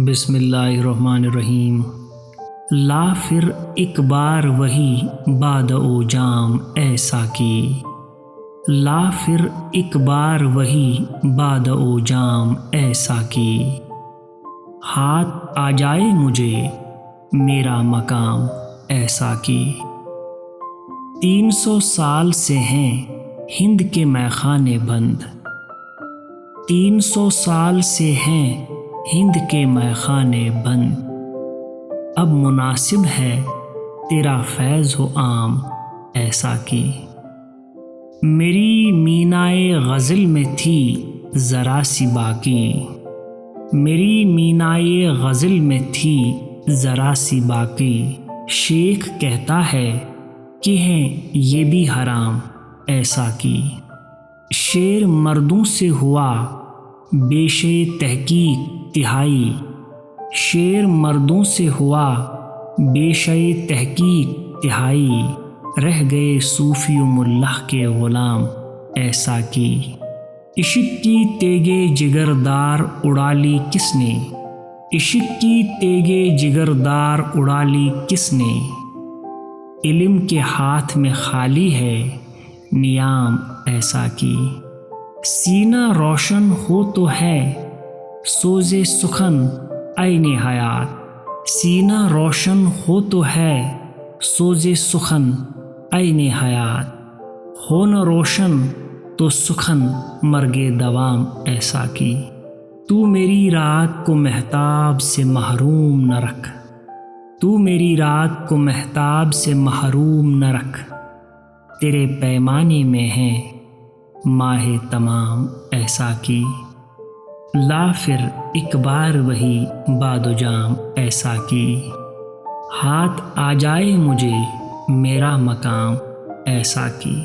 بسم اللہ الرحمن الرحیم۔ لا پھر ایک بار وہی باد و جام ایسا کی، لا پھر ایک بار وہی باد و جام ایسا کی، ہاتھ آ جائے مجھے میرا مقام ایسا کی۔ 300 سال سے ہیں ہند کے میخانے بند، 300 سال سے ہیں ہند کے میخانے بند، اب مناسب ہے تیرا فیض و عام ایسا کی۔ میری مینائے غزل میں تھی ذرا سی باقی، میری مینائے غزل میں تھی ذرا سی باقی، شیخ کہتا ہے کہ ہیں یہ بھی حرام ایسا کی۔ شعر مردوں سے ہوا بیشے تحقیق تہائی، شعر مردوں سے ہوا بیشے تحقیق تہائی، رہ گئے صوفی و ملح کے غلام ایسا کی۔ عشق کی تیغِ جگردار اڑا لی کس نے، عشق کی تیغِ جگردار اڑا لی کس نے، علم کے ہاتھ میں خالی ہے نیام ایسا کی۔ سینہ روشن ہو تو ہے سوز سخن عین حیات، سینہ روشن ہو تو ہے سوز سخن عین حیات، ہو نہ روشن تو سخن مرگ دوام ایسا کی۔ تو میری رات کو مہتاب سے محروم نہ رکھ، تو میری رات کو مہتاب سے محروم نہ رکھ، تیرے پیمانے میں ہے ماہ تمام ایسا کی۔ لا پھر ایک بار وہی باد و جام ایسا کی، ہاتھ آ جائے مجھے میرا مقام ایسا کی۔